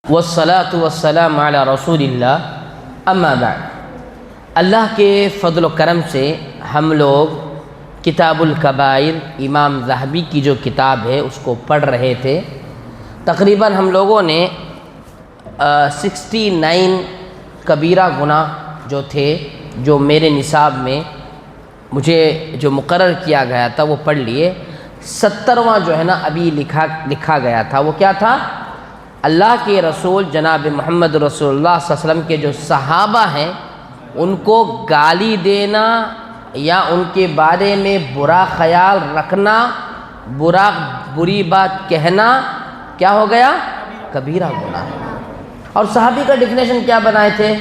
والصلاة والسلام علی رسول اللہ اما بعد۔ اللہ کے فضل و کرم سے ہم لوگ کتاب الکبائر امام ذہبی کی جو کتاب ہے اس کو پڑھ رہے تھے۔ تقریباً ہم لوگوں نے 69 کبیرہ گناہ جو تھے جو میرے نصاب میں مجھے جو مقرر کیا گیا تھا وہ پڑھ لیے۔ 70واں جو ہے نا ابھی لکھا گیا تھا، وہ کیا تھا؟ اللہ کے رسول جناب محمد رسول اللہ صلی اللہ علیہ وسلم کے جو صحابہ ہیں ان کو گالی دینا یا ان کے بارے میں برا خیال رکھنا، بری بات کہنا کیا ہو گیا؟ کبیرہ گناہ ہے۔ اور صحابی کا ڈیفینیشن کیا بنائے تھے؟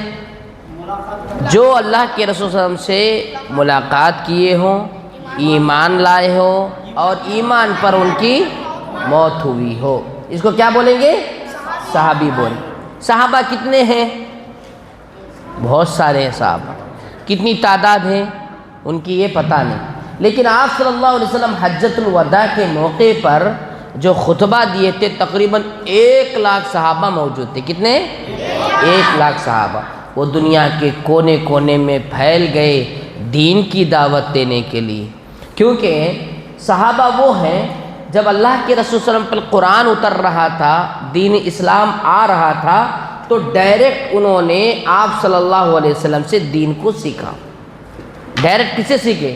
جو اللہ کے رسول صلی اللہ علیہ وسلم سے ملاقات کیے ہوں، ایمان لائے ہوں اور ایمان پر ان کی موت ہوئی ہو، اس کو کیا بولیں گے؟ صحابی بولیں۔ صحابہ کتنے ہیں؟ بہت سارے ہیں صحابہ۔ کتنی تعداد ہے ان کی یہ پتہ نہیں، لیکن آپ صلی اللہ علیہ وسلم حجۃ الوداع کے موقع پر جو خطبہ دیے تھے تقریباً 1 لاکھ صحابہ موجود تھے۔ کتنے؟ 1 لاکھ صحابہ۔ وہ دنیا کے کونے کونے میں پھیل گئے دین کی دعوت دینے کے لیے، کیونکہ صحابہ وہ ہیں جب اللہ کے رسول صلی اللہ علیہ وسلم پر قرآن اتر رہا تھا، دین اسلام آ رہا تھا، تو ڈائریکٹ انہوں نے آپ صلی اللہ علیہ وسلم سے دین کو سیکھا۔ ڈائریکٹ کس سے سیکھے؟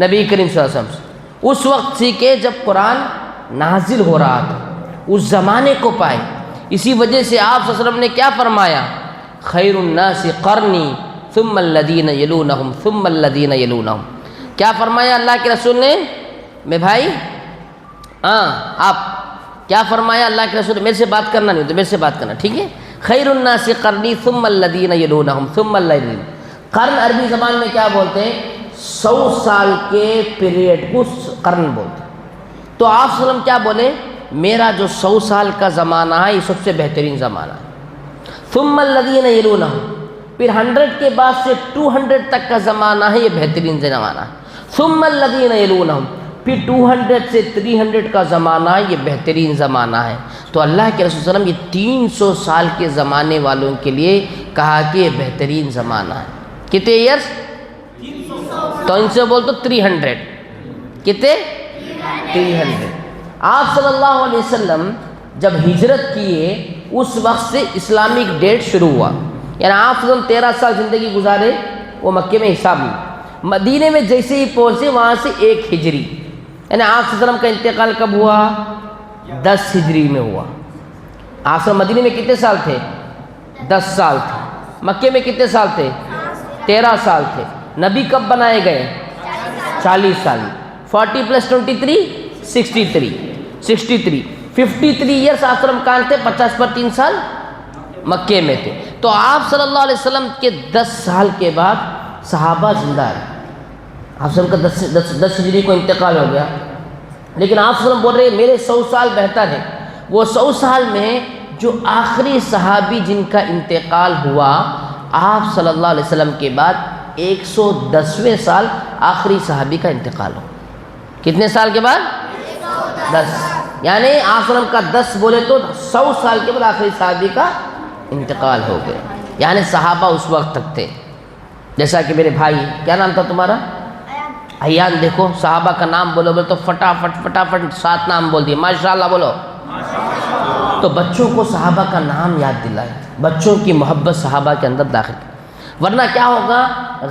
نبی کریم صلی اللہ علیہ وسلم سے۔ اس وقت سیکھے جب قرآن نازل ہو رہا تھا، اس زمانے کو پائے۔ اسی وجہ سے آپ صلی اللہ علیہ وسلم نے کیا فرمایا؟ خیر الناس قرنی ثم الذین یلونہم ثم الذین یلونہم۔ کیا فرمایا اللہ کے رسول نے؟ میں بھائی آپ کیا فرمایا اللہ کے رسول؟ میرے سے بات کرنا نہیں تو میرے سے بات کرنا، ٹھیک ہے؟ خیر الناس قرنی ثم الذین یلونہم ثم الذین۔ قرن عربی زبان میں کیا بولتے ہیں؟ 100 سال کے پیریڈ کو قرن بولتے ہیں۔ تو آپ صلی اللہ علیہ وسلم کیا بولے؟ میرا جو 100 سال کا زمانہ ہے یہ سب سے بہترین زمانہ ہے۔ ثم الذین یلونہم، پھر 100 کے بعد سے 200 تک کا زمانہ ہے، یہ بہترین زمانہ ہے۔ ثم الذین یلونہم، پھر 200 سے 300 کا زمانہ ہے، یہ بہترین زمانہ ہے۔ تو اللہ کے رسول صلی اللہ علیہ وسلم یہ 300 سال کے زمانے والوں کے لیے کہا کہ یہ بہترین زمانہ ہے۔ کتنے ایئرس؟ 300۔ تو ان سے بول تو 300۔ کتنے؟ 300۔ آپ صلی اللہ علیہ وسلم جب ہجرت کیے اس وقت سے اسلامک ڈیٹ شروع ہوا، یعنی آپ صلی اللہ علیہ وسلم 13 سال زندگی گزارے، وہ مکے میں حساب نہیں۔ مدینے میں جیسے ہی پہنچے وہاں سے 1 ہجری، یعنی آپ صلی اللہ علیہ وسلم کا انتقال کب ہوا؟ 10 ہجری میں ہوا۔ آپ صلی اللہ علیہ وسلم مدینے میں کتنے سال تھے؟ 10 سال تھے۔ مکے میں کتنے سال تھے؟ 13 سال تھے۔ نبی کب بنائے گئے؟ 40 سال۔ 40 + 23 63۔ 53 ایئرس آپ صلی اللہ علیہ وسلم کہاں تھے؟ 50 پر 3 سال مکے میں تھے۔ تو آپ صلی اللہ علیہ وسلم کے 10 سال کے بعد صحابہ زندہ ہے۔ آپ صلی اللہ علیہ وسلم کا 10 ہجری کو انتقال ہو گیا، لیکن آپ صلی اللہ علیہ وسلم بول رہے ہیں میرے 100 سال بہتر ہے۔ وہ 100 سال میں جو آخری صحابی جن کا انتقال ہوا، آپ صلی اللہ علیہ وسلم کے بعد 110ویں سال آخری صحابی کا انتقال ہو۔ کتنے سال کے بعد؟ 10۔ یعنی آپ صلی اللہ علیہ وسلم کا 10 بولے تو 100 سال کے بعد آخری صحابی کا انتقال ہو گیا، یعنی صحابہ اس وقت تک تھے۔ جیسا کہ میرے بھائی، کیا نام تھا تمہارا؟ ایان۔ دیکھو صحابہ کا نام بولو تو فٹافٹ 7 نام بول دیے، ماشاءاللہ بولو۔ تو بچوں کو صحابہ کا نام یاد دلائے، بچوں کی محبت صحابہ کے اندر داخل کرے، ورنہ کیا ہوگا؟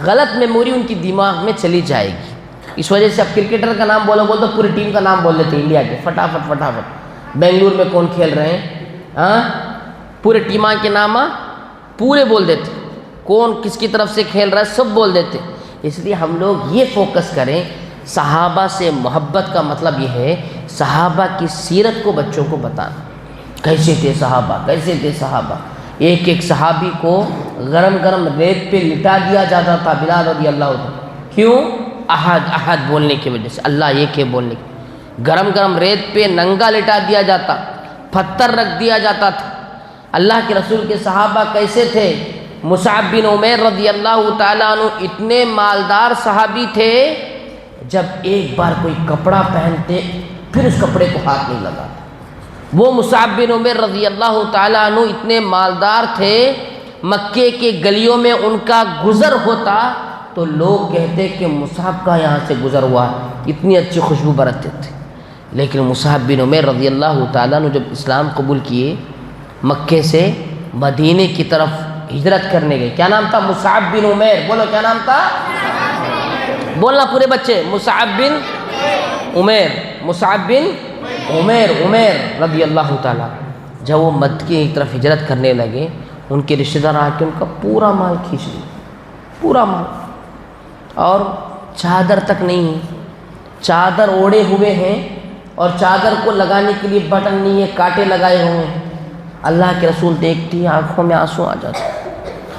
غلط میموری ان کی دماغ میں چلی جائے گی۔ اس وجہ سے اب کرکٹر کا نام بولو تو پوری ٹیم کا نام بول دیتے انڈیا کے، فٹافٹ۔ بنگلور میں کون کھیل رہے ہیں، پورے ٹیماں کے نام پورے بول دیتے، کون کس کی طرف سے کھیل رہا ہے سب بول دیتے۔ اس لیے ہم لوگ یہ فوکس کریں، صحابہ سے محبت کا مطلب یہ ہے صحابہ کی سیرت کو بچوں کو بتانا، کیسے تھے صحابہ، کیسے تھے صحابہ۔ ایک صحابی کو گرم ریت پہ لٹا دیا جاتا تھا، بلال رضی اللہ عنہ۔ کیوں؟ احد بولنے کی وجہ سے، اللہ ایک ہے بولنے کی۔ گرم ریت پہ ننگا لٹا دیا جاتا، پتھر رکھ دیا جاتا تھا۔ اللہ کے رسول کے صحابہ کیسے تھے؟ مصعب بن عمیر رضی اللہ تعالیٰ عنہ اتنے مالدار صحابی تھے، جب ایک بار کوئی کپڑا پہنتے پھر اس کپڑے کو ہاتھ نہیں لگاتے۔ وہ مصعب بن عمیر رضی اللہ تعالیٰ عنہ اتنے مالدار تھے، مکے کے گلیوں میں ان کا گزر ہوتا تو لوگ کہتے کہ مصعب کا یہاں سے گزر ہوا، اتنی اچھی خوشبو برتتے تھے۔ لیکن مصعب بن عمیر رضی اللہ تعالیٰ عنہ جب اسلام قبول کیے، مکے سے مدینے کی طرف ہجرت کرنے گئے۔ کیا نام تھا؟ مصعب بن عمیر۔ بولو کیا نام تھا؟ بولنا پورے بچے، مصعب بن عمیر، مصعب بن عمیر رضی اللہ تعالیٰ۔ جب وہ مکے کی طرف ہجرت کرنے لگے، ان کے رشتہ دار آ کے ان کا پورا مال کھینچ لیا، پورا مال، اور چادر تک نہیں ہے، چادر اوڑے ہوئے ہیں اور چادر کو لگانے کے لیے بٹن نہیں ہے، کانٹے لگائے ہوئے ہیں۔ اللہ کے رسول دیکھتی ہیں، آنکھوں میں آنسو آ جاتے ہیں۔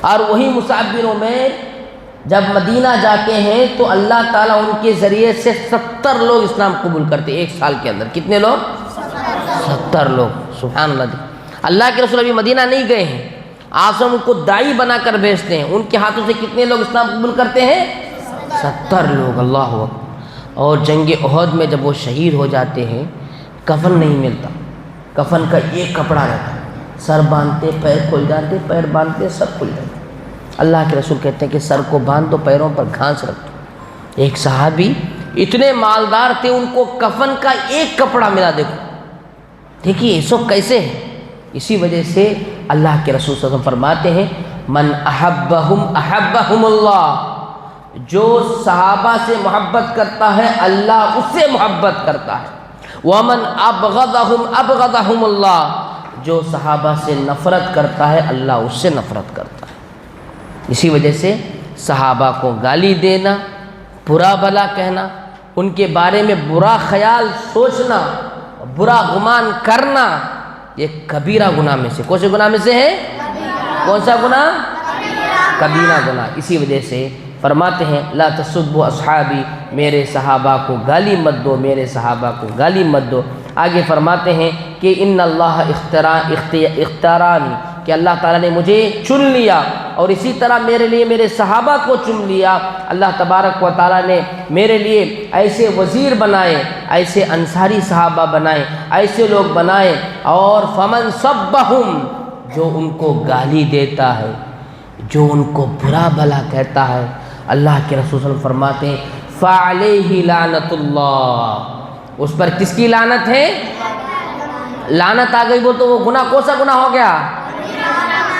اور وہی مصعب بن عمیر جب مدینہ جاتے ہیں تو اللہ تعالیٰ ان کے ذریعے سے 70 لوگ اسلام قبول کرتے ایک سال کے اندر۔ کتنے لوگ؟ 70 لوگ۔ سبحان اللہ۔ اللہ کے رسول ابھی مدینہ نہیں گئے ہیں، آپ ان کو داعی بنا کر بھیجتے ہیں، ان کے ہاتھوں سے کتنے لوگ اسلام قبول کرتے ہیں؟ 70 لوگ۔ اللہ اکبر۔ اور جنگ احد میں جب وہ شہید ہو جاتے ہیں، کفن نہیں ملتا، کفن کا ایک کپڑا رہتا، سر باندھتے پیر کھل جاتے، پیر باندھتے سر کھل جاتے۔ اللہ کے رسول کہتے ہیں کہ سر کو باندھ دو، پیروں پر گھاس رکھ دو۔ ایک صحابی اتنے مالدار تھے، ان کو کفن کا ایک کپڑا ملا۔ دیکھیے یہ سب کیسے ہے؟ اسی وجہ سے اللہ کے رسول صلی اللہ علیہ وسلم فرماتے ہیں من احبہم احبہم اللہ، جو صحابہ سے محبت کرتا ہے اللہ اس سے محبت کرتا ہے، ومن ابغضہم ابغضہم اللہ، جو صحابہ سے نفرت کرتا ہے اللہ اس سے نفرت کرتا ہے۔ اسی وجہ سے صحابہ کو گالی دینا، برا بھلا کہنا، ان کے بارے میں برا خیال سوچنا، برا گمان کرنا، یہ کبیرہ گناہ میں سے، کون سے گناہ میں سے ہے؟ کون سا گناہ؟ کبیرہ گناہ۔ اسی وجہ سے فرماتے ہیں لا تسبوا اصحابی، میرے صحابہ کو گالی مت دو، میرے صحابہ کو گالی مت دو۔ آگے فرماتے ہیں کہ ان اللہ اختارانی، کہ اللہ تعالیٰ نے مجھے چن لیا، اور اسی طرح میرے لیے میرے صحابہ کو چن لیا۔ اللہ تبارک و تعالیٰ نے میرے لیے ایسے وزیر بنائے، ایسے انصاری صحابہ بنائے، ایسے لوگ بنائے، اور فمن سبہم، جو ان کو گالی دیتا ہے، جو ان کو برا بھلا کہتا ہے، اللہ کے رسول صلی اللہ علیہ وسلم فرماتے ہیں فعلیہ لعنت اللہ، اس پر کس کی لعنت ہے؟ لعنت آ گئی، بول تو وہ گناہ کون سا گناہ ہو گیا؟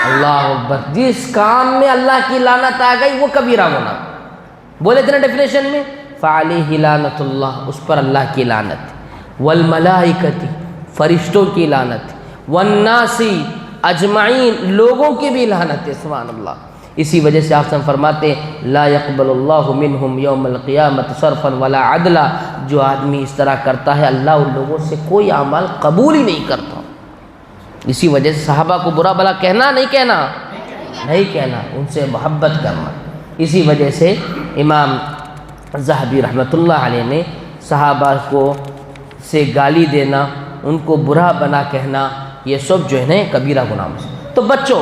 اللہ اکبر۔ جس کام میں اللہ کی لعنت آ گئی وہ کبیرہ گناہ۔ بولے تھے نا ڈیفینیشن میں، فعلیہ لعنت اللہ، اس پر اللہ کی لعنت، والملائکۃ، فرشتوں کی لعنت، والناس اجمعین، لوگوں کی بھی لعنت ہے۔ سبحان اللہ۔ اسی وجہ سے آپ فرماتے ہیں لا يقبل اللہ منہم یوم القیامۃ صرفا ولا عدلا، جو آدمی اس طرح کرتا ہے اللہ ان لوگوں سے کوئی اعمال قبول ہی نہیں کرتا۔ اسی وجہ سے صحابہ کو برا بھلا کہنا نہیں کہنا، نہیں کہنا، ان سے محبت کرنا۔ اسی وجہ سے امام ذہبی رحمۃ اللہ علیہ نے صحابہ کو سے گالی دینا، ان کو برا بنا کہنا، یہ سب جو ہے نا کبیرہ گناہ میں سے۔ تو بچوں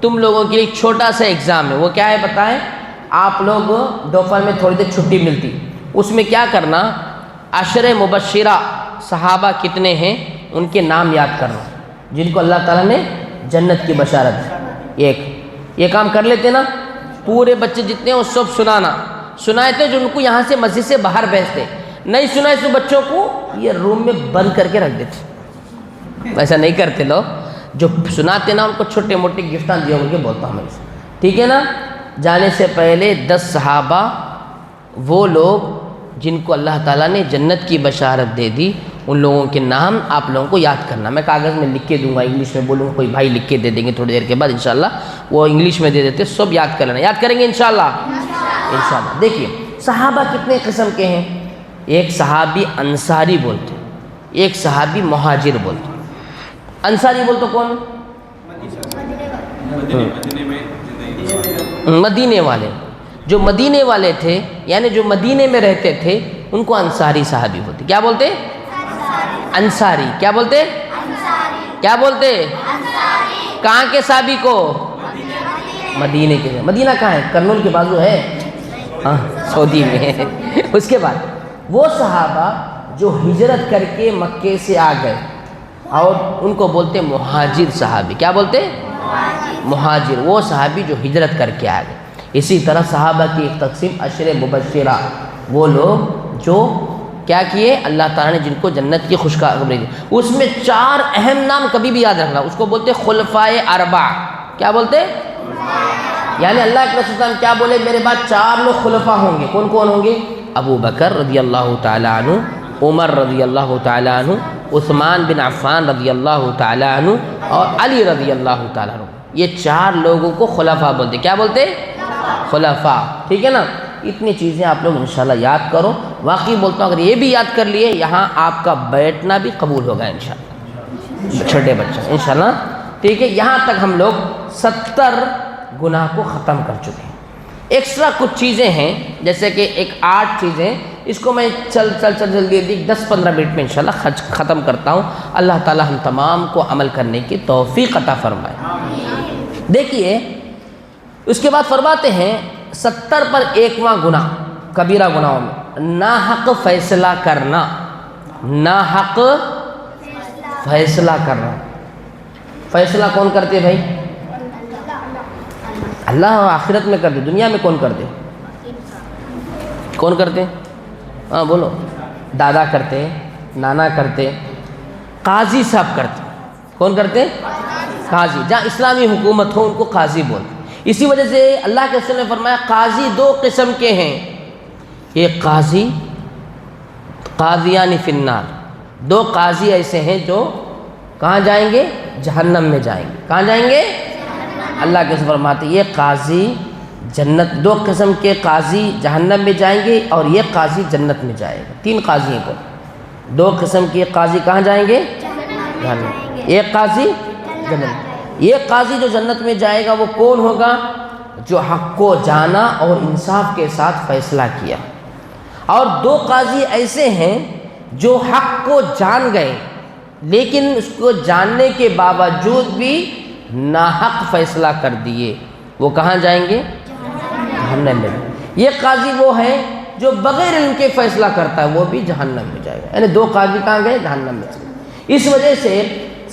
تم لوگوں کے لیے ایک چھوٹا سا ایگزام ہے، وہ کیا ہے بتائیں؟ آپ لوگ دوپہر میں تھوڑی دیر چھٹی ملتی، اس میں کیا کرنا، عشر مبشرہ صحابہ کتنے ہیں ان کے نام یاد کرنا، جن کو اللہ تعالیٰ نے جنت کی بشارت دی۔ ایک یہ کام کر لیتے نا، پورے بچے جتنے ہیں وہ سب سنائے تھے، جو ان کو یہاں سے مسجد سے باہر بھیجتے، نہیں سنائے تو بچوں کو یہ روم میں بند کر کے رکھ دیتے۔ ایسا نہیں کرتے لوگ، جو سناتے نا ان کو چھوٹے موٹے گفٹاں دیا ان کے بولتا ہوں میں، ٹھیک ہے نا۔ جانے سے پہلے 10 صحابہ وہ لوگ جن کو اللہ تعالیٰ نے جنت کی بشارت دے دی، ان لوگوں کے نام آپ لوگوں کو یاد کرنا۔ میں کاغذ میں لکھ کے دوں گا، انگلش میں بولوں گا، کوئی بھائی لکھ کے دے دیں گے تھوڑی دیر کے بعد انشاءاللہ، وہ انگلش میں دے دیتے، سب یاد کر لینا، یاد کریں گے انشاءاللہ۔ انشاءاللہ۔ دیکھیے صحابہ کتنے قسم کے ہیں، ایک صحابی انصاری بولتے، ایک صحابی مہاجر بولتے۔ انصاری بول تو کون؟ مدینے والے، جو مدینے والے تھے، یعنی جو مدینے میں رہتے تھے ان کو انصاری صحابی بولتے۔ کیا بولتے؟ انصاری۔ کیا بولتے؟ کیا بولتے؟ کہاں کے صحابی کو؟ مدینے کے۔ مدینہ کہاں ہے؟ کرنول کے بازو ہے، ہاں سعودی میں ہے۔ اس کے بعد وہ صحابہ جو ہجرت کر کے مکے سے آ گئے، اور ان کو بولتے مہاجر صحابی. کیا بولتے؟ مہاجر. وہ صحابی جو ہجرت کر کے آ گئے. اسی طرح صحابہ کی ایک تقسیم عشر مبشرہ، وہ لوگ جو کیا کیے، اللہ تعالیٰ نے جن کو جنت کی خوشخبری دی. اس میں 4 اہم نام کبھی بھی یاد رکھنا، اس کو بولتے خلفائے اربع. کیا بولتے؟ یعنی اللہ کے رسول صلی اللہ علیہ وسلم کیا بولے، میرے بعد 4 لوگ خلفاء ہوں گے. کون کون ہوں گے؟ ابو بکر رضی اللہ تعالیٰ عنہ، عمر رضی اللہ تعالیٰ عنہ، عثمان بن عفان رضی اللہ تعالیٰ عنہ، اور علی رضی اللہ تعالیٰ عنہ. یہ 4 لوگوں کو خلفاء بولتے. کیا بولتے؟ خلفاء. ٹھیک ہے نا. اتنی چیزیں آپ لوگ انشاءاللہ یاد کرو. واقعی بولتا ہوں اگر یہ بھی یاد کر لیے، یہاں آپ کا بیٹھنا بھی قبول ہوگا انشاءاللہ. چھوٹے بچے انشاءاللہ. ٹھیک ہے. یہاں تک ہم لوگ 70 گناہ کو ختم کر چکے ہیں. ایکسٹرا کچھ چیزیں ہیں، جیسے کہ ایک 8 چیزیں، اس کو میں چل جلدی 10-15 منٹ میں انشاءاللہ ختم کرتا ہوں. اللہ تعالی ہم تمام کو عمل کرنے کی توفیق عطا فرمائے. دیکھیے اس کے بعد فرماتے ہیں 70 پر 1واں گناہ کبیرہ گناہوں میں ناحق فیصلہ کرنا. ناحق فیصلہ کرنا. فیصلہ کون کرتے بھائی؟ اللہ آخرت میں کرتے. دنیا میں کون کرتے؟ کون کرتے؟ ہاں بولو. دادا کرتے، نانا کرتے، قاضی صاحب کرتے. کون کرتے؟ قاضی. جہاں اسلامی حکومت ہو ان کو قاضی بولتے. اسی وجہ سے اللہ کے رسول نے فرمایا قاضی 2 قسم کے ہیں. ایک قاضی، قاضیان فی النار. 2 قاضی ایسے ہیں جو کہاں جائیں گے؟ جہنم میں جائیں گے. کہاں جائیں گے؟ اللہ کے رسول فرماتے یہ قاضی جنت. 2 قسم کے قاضی جہنم میں جائیں گے اور یہ قاضی جنت میں جائے گا. 3 قاضی کو 2 قسم کے قاضی کہاں جائیں گے؟ جہنم. ایک قاضی جنت. یہ قاضی جو جنت میں جائے گا وہ کون ہوگا؟ جو حق کو جانا اور انصاف کے ساتھ فیصلہ کیا. اور 2 قاضی ایسے ہیں جو حق کو جان گئے لیکن اس کو جاننے کے باوجود بھی ناحق فیصلہ کر دیے. وہ کہاں جائیں گے؟ جہنم میں. یہ قاضی وہ ہے جو بغیر علم کے فیصلہ کرتا ہے، وہ بھی جہنم میں جائے گا. یعنی 2 قاضی کہاں گئے؟ جہنم میں. اس وجہ سے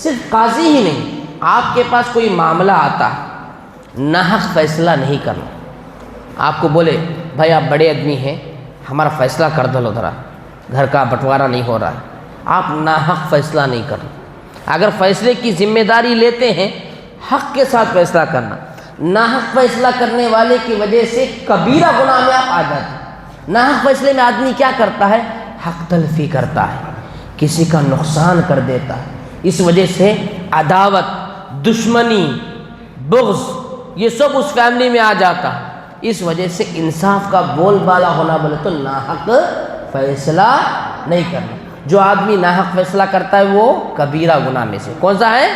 صرف قاضی ہی نہیں، آپ کے پاس کوئی معاملہ آتا ہے، ناحق فیصلہ نہیں کرنا. آپ کو بولے بھائی آپ بڑے آدمی ہیں، ہمارا فیصلہ کر دو، ذرا گھر کا بٹوارا نہیں ہو رہا ہے. آپ ناحق فیصلہ نہیں کرنا. اگر فیصلے کی ذمہ داری لیتے ہیں، حق کے ساتھ فیصلہ کرنا. ناحق فیصلہ کرنے والے کی وجہ سے کبیرہ گناہ میں آپ آ جاتے ہیں. ناحق فیصلے میں آدمی کیا کرتا ہے؟ حق تلفی کرتا ہے، کسی کا نقصان کر دیتا ہے. اس وجہ سے عداوت، دشمنی، بغض یہ سب اس فیملی میں آ جاتا ہے. اس وجہ سے انصاف کا بول بالا ہونا بولے تو ناحق فیصلہ نہیں کرنا. جو آدمی ناحق فیصلہ کرتا ہے وہ کبیرہ گناہ میں سے کون سا ہے؟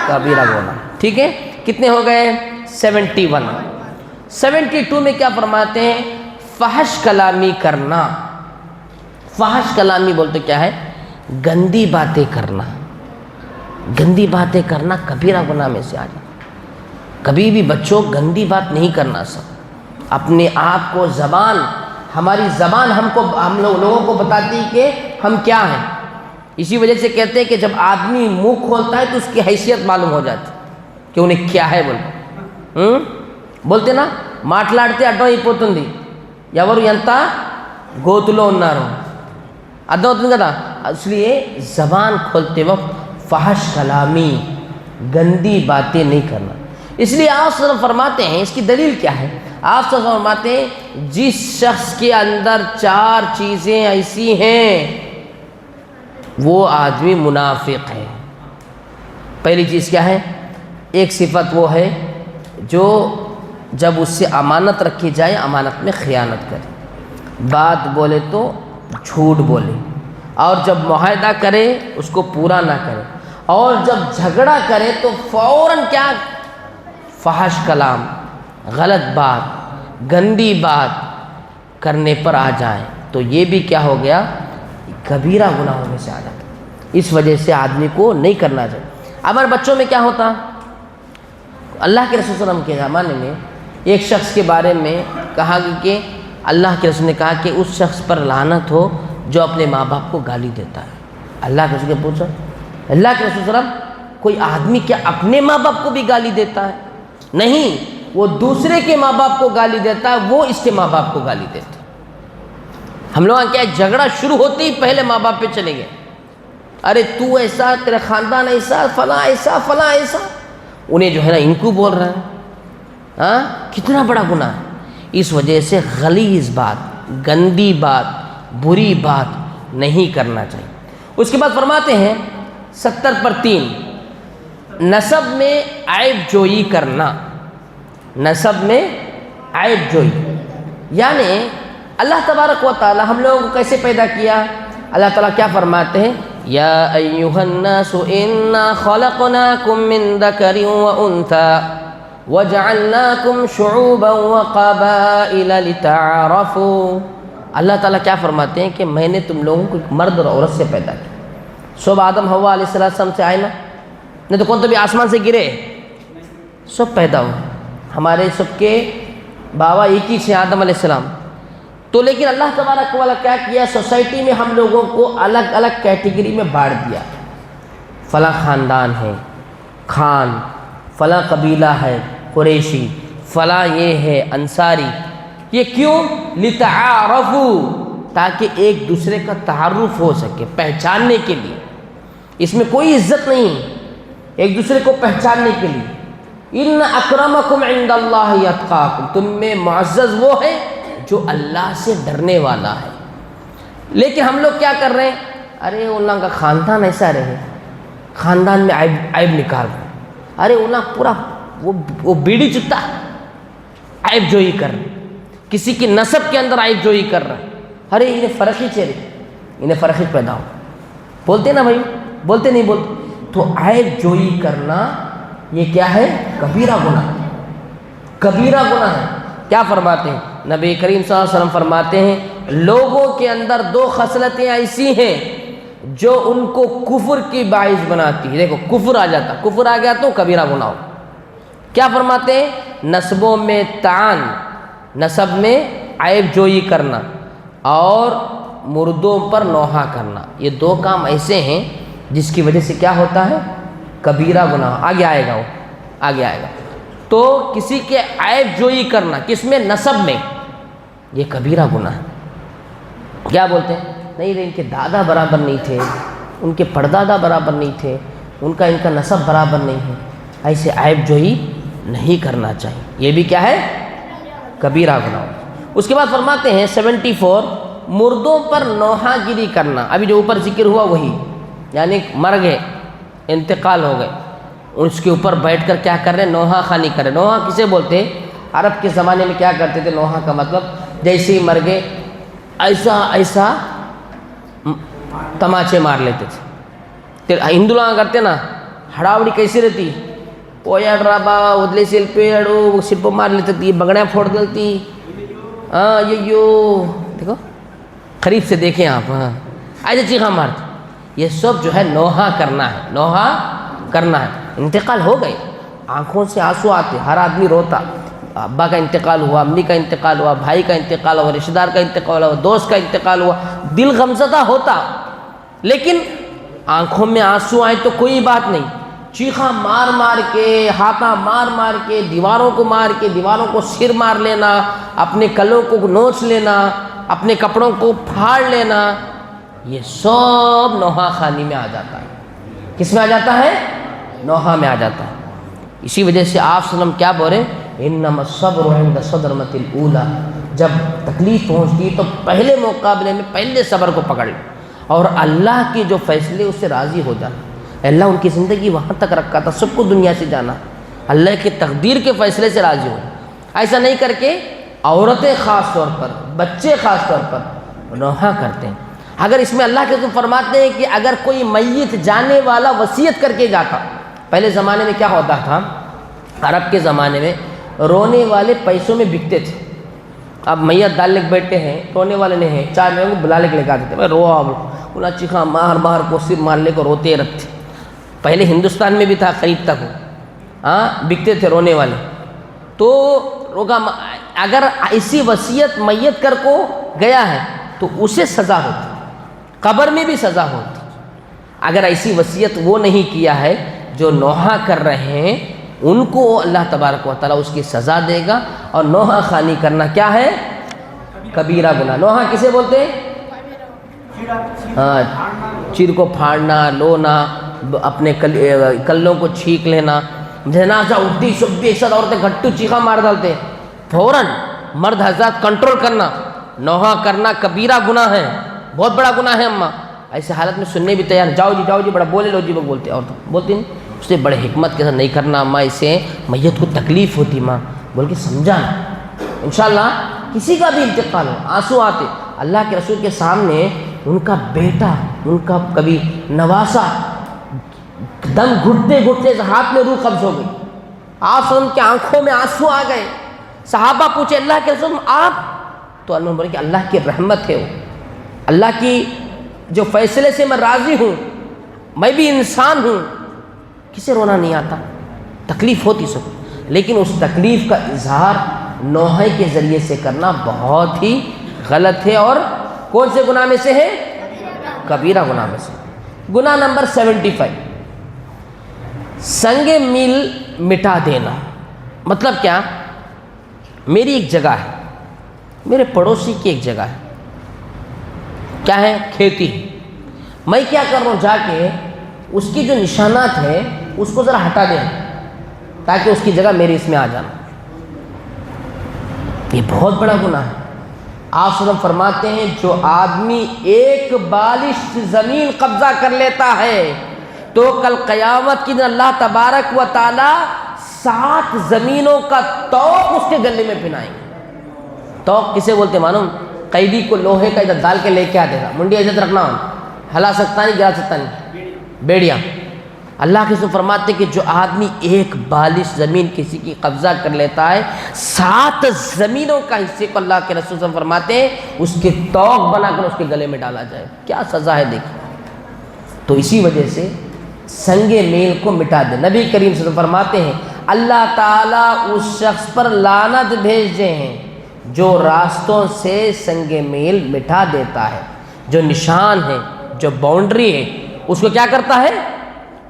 کبیرہ گناہ. ٹھیک ہے. کتنے ہو گئے؟ 71. 72 میں کیا فرماتے ہیں؟ فحش کلامی کرنا. فحش کلامی بولتے کیا ہے؟ گندی باتیں کرنا. گندی باتیں کرنا کبیرہ گناہ میں سے آ جائے. کبھی بھی بچوں گندی بات نہیں کرنا. سب اپنے آپ کو زبان، ہماری زبان ہم لوگوں کو بتاتی کہ ہم کیا ہیں. اسی وجہ سے کہتے ہیں کہ جب آدمی منہ کھولتا ہے تو اس کی حیثیت معلوم ہو جاتی کہ انہیں کیا ہے. بولتے نا మాట్లాడితే అడ్డం అయిపోతుంది ఎవరు ఎంత గోతులో ఉన్నారు. అర్థమవుతుంది కదా. اس لیے زبان کھولتے وقت فحش کلامی، گندی باتیں نہیں کرنا. اس لیے آپ صلی اللہ علیہ وسلم فرماتے ہیں، اس کی دلیل کیا ہے؟ آپ صلی اللہ علیہ وسلم فرماتے ہیں جس شخص کے اندر 4 چیزیں ایسی ہیں وہ آدمی منافق ہے. پہلی چیز کیا ہے؟ ایک صفت وہ ہے جو جب اس سے امانت رکھی جائے امانت میں خیانت کرے. بات بولے تو جھوٹ بولے، اور جب معاہدہ کرے اس کو پورا نہ کرے، اور جب جھگڑا کرے تو فوراً کیا؟ فحش کلام، غلط بات، گندی بات کرنے پر آ جائیں تو یہ بھی کیا ہو گیا؟ کبیرہ گناہوں میں سے آ جاتا. اس وجہ سے آدمی کو نہیں کرنا چاہیے. ہمارے بچوں میں کیا ہوتا؟ اللہ کے رسول صلی اللہ علیہ وسلم کے زمانے میں ایک شخص کے بارے میں کہا کہ اللہ کے رسول نے کہا کہ اس شخص پر لعنت ہو جو اپنے ماں باپ کو گالی دیتا ہے. اللہ کے رسول نے پوچھا اللہ کے رسول صلی اللہ علیہ وسلم کوئی آدمی کیا اپنے ماں باپ کو بھی گالی دیتا ہے؟ نہیں، وہ دوسرے کے ماں باپ کو گالی دیتا ہے، وہ اس کے ماں باپ کو گالی دیتا ہے۔ ہم لوگاں کیا جھگڑا شروع ہوتے ہی پہلے ماں باپ پہ چلے گئے، ارے تو ایسا، تیرا خاندان ایسا، فلاں ایسا فلاں ایسا، انہیں جو ہے نا ان کو بول رہے ہیں۔ ہاں، کتنا بڑا گناہ ہے۔ اس وجہ سے غلیظ بات، گندی بات، بری بات نہیں کرنا چاہیے۔ اس کے بعد فرماتے ہیں 70/3 نسب میں عیب جوئی کرنا۔ نسب میں عیب جوئی یعنی اللہ تبارک و تعالی ہم لوگوں کو کیسے پیدا کیا؟ اللہ تعالیٰ کیا فرماتے ہیں؟ یا ایھا الناس انا خلقناکم من ذکر وانثی وجعلناکم شعوبا وقبائل لتعارفوا۔ اللہ تعالیٰ کیا فرماتے ہیں کہ میں نے تم لوگوں کو ایک مرد اور عورت سے پیدا کیا۔ سب آدم حوا علیہ السلام سے آئے نا، نہیں تو کون تو بھی آسمان سے گرے، سب پیدا ہوئے، ہمارے سب کے بابا ایک ہی تھے، آدم علیہ السلام۔ تو لیکن اللہ تبارک و تعالیٰ کیا کیا؟ سوسائٹی میں ہم لوگوں کو الگ الگ کیٹیگری میں بانٹ دیا۔ فلاں خاندان ہے خان، فلاں قبیلہ ہے قریشی، فلاں یہ ہے انصاری۔ یہ کیوں؟ لتعارفوا، تاکہ ایک دوسرے کا تعارف ہو سکے، پہچاننے کے لیے۔ اس میں کوئی عزت نہیں، ایک دوسرے کو پہچاننے کے لیے۔ ان اکرمکم عند اللہ اتقاکم، تم میں معزز وہ ہے جو اللہ سے ڈرنے والا ہے۔ لیکن ہم لوگ کیا کر رہے ہیں؟ ارے اللہ کا خاندان ایسا رہے، خاندان میں عیب نکال رہے ہیں، ارے اللہ پورا وہ بیڑی چتا عیب جوئی کر رہے، کسی کی نسب کے اندر عیب جوئی کر رہے ہیں، ارے انہیں فرق ہی چہرے، انہیں فرق ہی پیدا ہو، بولتے نا بھائی، بولتے نہیں بولتے؟ تو عیب جوئی کرنا یہ کیا ہے؟ کبیرہ گناہ، کبیرہ گناہ ہے۔ کیا فرماتے ہیں نبی کریم صلی اللہ علیہ وسلم؟ فرماتے ہیں لوگوں کے اندر 2 خصلتیں ایسی ہیں جو ان کو کفر کی باعث بناتی ہے۔ دیکھو کفر آ جاتا، کفر آ گیا تو کبیرہ گناہ ہو۔ کیا فرماتے ہیں؟ نسبوں میں طعن، نسب میں عیب جوئی کرنا، اور مردوں پر نوحہ کرنا۔ یہ 2 کام ایسے ہیں جس کی وجہ سے کیا ہوتا ہے؟ کبیرہ گناہ۔ آگے آئے گا، وہ آگے آئے گا۔ تو کسی کے عیب جوئی کرنا، کس میں؟ نسب میں، یہ کبیرہ گناہ ہے۔ کیا بولتے ہیں؟ نہیں ان کے دادا برابر نہیں تھے، ان کے پردادا برابر نہیں تھے، ان کا نسب برابر نہیں ہے، ایسے عیب جوئی نہیں کرنا چاہیے۔ یہ بھی کیا ہے؟ کبیرہ گناہ۔ اس کے بعد فرماتے ہیں 74 مردوں پر نوحہ گیری کرنا۔ ابھی جو اوپر ذکر ہوا وہی، یعنی مر گئے، انتقال ہو گئے، اس کے اوپر بیٹھ کر کیا کر رہے ہیں؟ نوحہ خوانی کر رہے ہیں۔ نوحہ کسے بولتے ہیں؟ عرب کے زمانے میں کیا کرتے تھے؟ نوحہ کا مطلب جیسے ہی مر گئے ایسا ایسا تماچے مار لیتے تھے۔ ہندو لوگ کرتے نا، ہڑاوڑی کیسی رہتی؟ پویا ڈرابا ادلے سل پیڑو سر پہ مار لیتے تھی، بگڑیاں پھوڑ دیتی۔ ہاں یو دیکھو قریب سے دیکھیں آپ، ہاں ایسے چیخا مارتے۔ یہ سب جو ہے نوحہ کرنا ہے، نوحہ کرنا ہے۔ انتقال ہو گئے، آنکھوں سے آنسو آتے، ہر آدمی روتا، ابا کا انتقال ہوا، امی کا انتقال ہوا، بھائی کا انتقال ہوا، رشتہ دار کا انتقال ہوا، دوست کا انتقال ہوا، دل غمزدہ ہوتا، لیکن آنکھوں میں آنسو آئے تو کوئی بات نہیں، چیخا مار مار کے، ہاتھا مار مار کے، دیواروں کو مار کے، دیواروں کو سر مار لینا، اپنے کلوں کو نوچ لینا، اپنے کپڑوں کو پھاڑ لینا، یہ سب نوحہ خوانی میں آ جاتا ہے۔ کس میں آ جاتا ہے؟ نوحہ میں آ جاتا ہے۔ اسی وجہ سے آپ صلی اللہ علیہ وسلم کیا بولے؟ انما الصبر عند صدمۃ الاولی، جب تکلیف پہنچتی تو پہلے مقابلے میں پہلے صبر کو پکڑ لے، اور اللہ کے جو فیصلے اس سے راضی ہو جانا۔ اللہ ان کی زندگی وہاں تک رکھا تھا، سب کو دنیا سے جانا، اللہ کے تقدیر کے فیصلے سے راضی ہو۔ ایسا نہیں کر کے عورتیں خاص طور پر، بچے خاص طور پر نوحہ کرتے ہیں۔ اگر اس میں اللہ کے رسول فرماتے ہیں کہ اگر کوئی میت جانے والا وصیت کر کے جاتا، پہلے زمانے میں کیا ہوتا تھا؟ عرب کے زمانے میں رونے والے پیسوں میں بکتے تھے۔ اب میت ڈالنے کے بیٹھے ہیں، رونے والے نہیں ہیں، 4 لوگوں کو بلا لے کے لے کے آتے تھے، بھائی رو اب انہیں چیخا مار مار کو سر مار لے کو روتے رکھتے۔ پہلے ہندوستان میں بھی تھا، قریب تک ہاں بکتے تھے رونے والے۔ تو روگا اگر ایسی وصیت میت کر کو گیا ہے تو اسے سزا ہوتی، قبر میں بھی سزا ہوتی۔ اگر ایسی وصیت وہ نہیں کیا ہے جو نوحہ کر رہے ہیں، ان کو اللہ تبارک و تعالیٰ اس کی سزا دے گا۔ اور نوحہ خوانی کرنا کیا ہے؟ کبیرہ گناہ۔ نوحہ کسے بولتے ہیں؟ ہاں، چیر کو پھاڑنا، لونا، اپنے کلوں کو چھینک لینا، جنازہ اٹھتی سب بھی ایک ساتھ عورتیں گھٹو چیخا مار ڈالتے، فوراً مرد حضرات کنٹرول کرنا۔ نوحہ کرنا کبیرہ گناہ ہے، بہت بڑا گناہ ہے اماں۔ ایسے حالت میں سننے بھی تیار، جاؤ جی بڑا بولے لو جی، وہ بولتے اور بولتی نہیں، اس سے بڑے حکمت کے ساتھ نہیں کرنا اماں، اس سے میت کو تکلیف ہوتی ماں، بول کے سمجھانا۔ انشاءاللہ کسی کا بھی انتقال ہو، آنسو آتے، اللہ کے رسول کے سامنے ان کا بیٹا، ان کا کبھی نواسا دم گھٹتے گھٹتے ہاتھ میں روح قبض ہو گئی، آپ ان کی آنکھوں میں آنسو آ گئے۔ صحابہ پوچھے اللہ کے رسول آپ؟ تو اللہ بولے کہ اللہ کی رحمت ہے، وہ اللہ کی جو فیصلے سے میں راضی ہوں، میں بھی انسان ہوں، کسے رونا نہیں آتا، تکلیف ہوتی سب، لیکن اس تکلیف کا اظہار نوحہ کے ذریعے سے کرنا بہت ہی غلط ہے، اور کون سے گناہ میں سے ہے؟ کبیرہ گناہ میں سے۔ گناہ نمبر 75، سنگ میل مٹا دینا۔ مطلب کیا؟ میری ایک جگہ ہے، میرے پڑوسی کی ایک جگہ ہے، کیا ہے؟ کھیتی۔ میں کیا کر رہا ہوں، جا کے اس کی جو نشانات ہیں اس کو ذرا ہٹا دیں تاکہ اس کی جگہ میرے اس میں آ جانا۔ یہ بہت بڑا گناہ ہے۔ آپ صلی اللہ علیہ وسلم فرماتے ہیں جو آدمی ایک بالش زمین قبضہ کر لیتا ہے تو کل قیامت کی دن اللہ تبارک و تعالی 7 زمینوں کا توق اس کے گلے میں پہنائیں گے۔ توق کسے بولتے معلوم؟ قیدی کو لوہے کا ادھر ڈال کے لے کے آتے گا، منڈی عزت رکھنا ہو، ہلا سکتا نہیں، گرا سکتا نہیں، بیڑیا۔ اللہ کے رسول فرماتے کہ جو آدمی ایک بالش زمین کسی کی قبضہ کر لیتا ہے، 7 زمینوں کا حصے کو اللہ کے رسول فرماتے ہیں اس کے توق بنا کر اس کے گلے میں ڈالا جائے۔ کیا سزا ہے دیکھیں۔ تو اسی وجہ سے سنگ میل کو مٹا دے۔ نبی کریم صلی اللہ علیہ وسلم فرماتے ہیں اللہ تعالیٰ اس شخص پر لعنت بھیجتے ہیں جو راستوں سے سنگ میل مٹا دیتا ہے، جو نشان ہے، جو باؤنڈری ہے، اس کو کیا کرتا ہے؟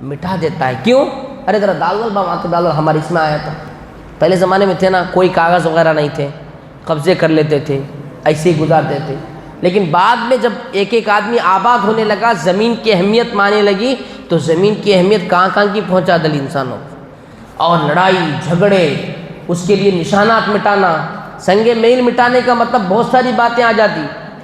مٹا دیتا ہے۔ کیوں؟ ارے ذرا ڈال دال ہمارے اس میں آیا تھا۔ پہلے زمانے میں تھے نا، کوئی کاغذ وغیرہ نہیں تھے، قبضے کر لیتے تھے، ایسے ہی گزارتے تھے۔ لیکن بعد میں جب ایک ایک آدمی آباد ہونے لگا، زمین کی اہمیت ماننے لگی، تو زمین کی اہمیت کہاں کی پہنچا دلی انسانوں کو، اور لڑائی جھگڑے، اس کے لیے نشانات مٹانا۔ سنگ میل مٹانے کا مطلب بہت ساری باتیں آ جاتی،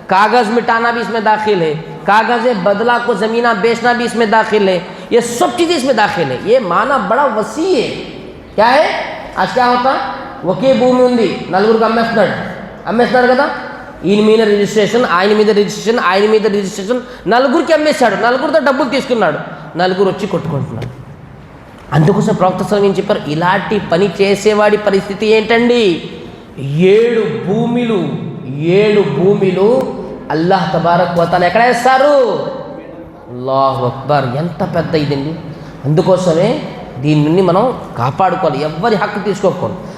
کاغذ مٹانا بھی اس میں داخل ہے، کاغذ بدلہ کو زمینہ بیچنا بھی اس میں داخل ہے، یہ سب چیزیں اس میں داخل ہے۔ یہ معنی بڑا وسیع ہے۔ کیا ہے؟ آج کیا ہوتا؟ ఒకే భూమి ఉంది, నలుగురికి అమ్మేస్తున్నాడు కదా, ఈయన మీద రిజిస్ట్రేషన్, ఆయన మీద రిజిస్ట్రేషన్, ఆయన మీద రిజిస్ట్రేషన్, నలుగురికి అమ్మేశాడు, నలుగురితో డబ్బులు తీసుకున్నాడు, నలుగురు వచ్చి కొట్టుకుంటున్నాడు. అందుకోసం ప్రవక్త సల్లం ఏం చెప్పారు, ఇలాంటి పని చేసేవాడి పరిస్థితి ఏంటండి? 7 భూమిలు అల్లాహ్ తబారక్ వ తఆలా ఎక్కడ వేస్తారు? అల్లాహు అక్బర్. ఎంత పెద్ద ఇదండి. అందుకోసమే దీని నుండి మనం కాపాడుకోవాలి, ఎవ్వరి హక్కు తీసుకోకూడదు.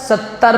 70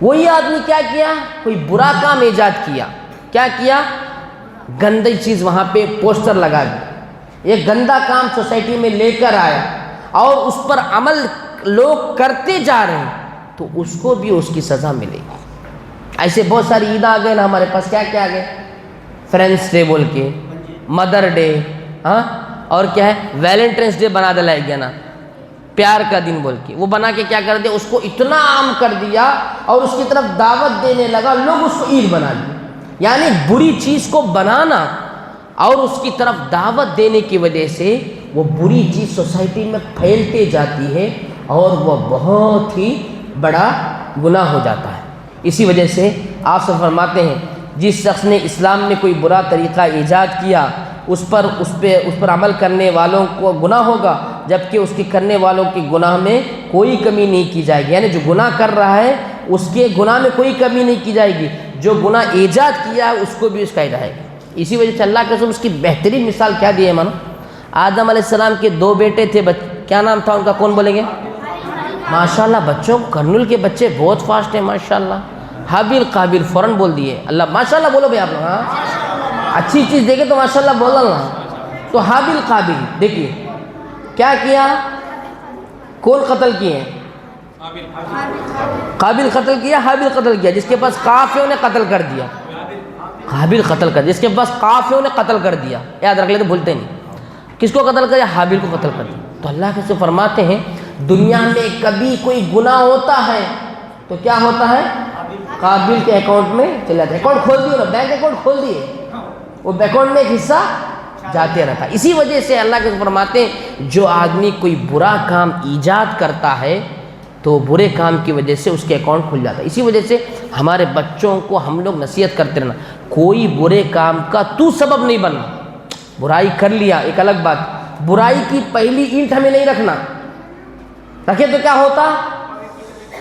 وہی آدمی کیا کیا؟ کوئی برا کام ایجاد کیا. کیا کیا؟ گندی چیز وہاں پہ پوسٹر لگا دی، ایک گندا کام سوسائٹی میں لے کر آیا اور اس پر عمل لوگ کرتے جا رہے ہیں، تو اس کو بھی اس کی سزا ملے گی. ایسے بہت ساری عید آ گئے نا ہمارے پاس. کیا کیا آ گئے؟ فرینڈس ڈے بول کے، مدر ڈے، ہاں، اور کیا ہے، ویلنٹائنس ڈے بنا دلایا گیا نا، پیار کا دن بول کے. وہ بنا کے کیا کر دیا، اس کو اتنا عام کر دیا اور اس کی طرف دعوت دینے لگا، لوگ اس کو عید بنا لی. یعنی بری چیز کو بنانا اور اس کی طرف دعوت دینے کی وجہ سے وہ بری چیز سوسائٹی میں پھیلتے جاتی ہے اور وہ بہت ہی بڑا گناہ ہو جاتا ہے. اسی وجہ سے آپ سے فرماتے ہیں جس شخص نے اسلام میں کوئی برا طریقہ ایجاد کیا اس پر عمل کرنے والوں کو گناہ ہوگا، جبکہ اس کے کرنے والوں کے گناہ میں کوئی کمی نہیں کی جائے گی. یعنی جو گناہ کر رہا ہے اس کے گناہ میں کوئی کمی نہیں کی جائے گی، جو گناہ ایجاد کیا ہے اس کو بھی اس کا جائے گا. اسی وجہ سے اللہ کے رسول اس کی بہترین مثال کیا دی ہے مانو؟ آدم علیہ السلام کے 2 بیٹے تھے، کیا نام تھا ان کا؟ کون بولیں گے؟ ماشاءاللہ بچوں کو، کرنول کے بچے بہت فاسٹ ہیں ماشاءاللہ. حابیل قابل فوراً بول دیے. اللہ ماشاءاللہ بولو بھائی آپ لوگ. ہاں اچھی چیز دیکھے تو ماشاءاللہ بولنا نا. تو حابیل قابل دیکھیے کیا کیا، کون قتل کیے؟ قابل قتل کیا، حابیل قتل کیا. جس کے پاس قافیوں نے قتل کر دیا، حابیل قتل کر دیا. جس کے پاس قافیوں نے قتل کر دیا، یاد رکھ لے تو بھولتے نہیں. کس کو قتل کیا؟ حابیل کو قتل کر دیا. تو اللہ کے سے فرماتے ہیں دنیا میں کبھی کوئی گناہ ہوتا ہے تو کیا ہوتا ہے؟ قابل کے اکاؤنٹ میں چلا جاتا ہے. اکاؤنٹ کھول دیے نا، بینک اکاؤنٹ کھول دیے، وہ اکاؤنٹ میں ایک حصہ جاتے رہتا ہے. اسی وجہ سے اللہ کے فرماتے ہیں جو آدمی کوئی برا کام ایجاد کرتا ہے تو برے کام کی وجہ سے اس کے اکاؤنٹ کھل جاتا ہے. اسی وجہ سے ہمارے بچوں کو ہم لوگ نصیحت کرتے رہنا، کوئی برے کام کا تو سبب نہیں بننا. برائی کر لیا ایک الگ بات، برائی کی پہلی اینٹ ہمیں نہیں رکھنا. رکھے تو کیا ہوتا،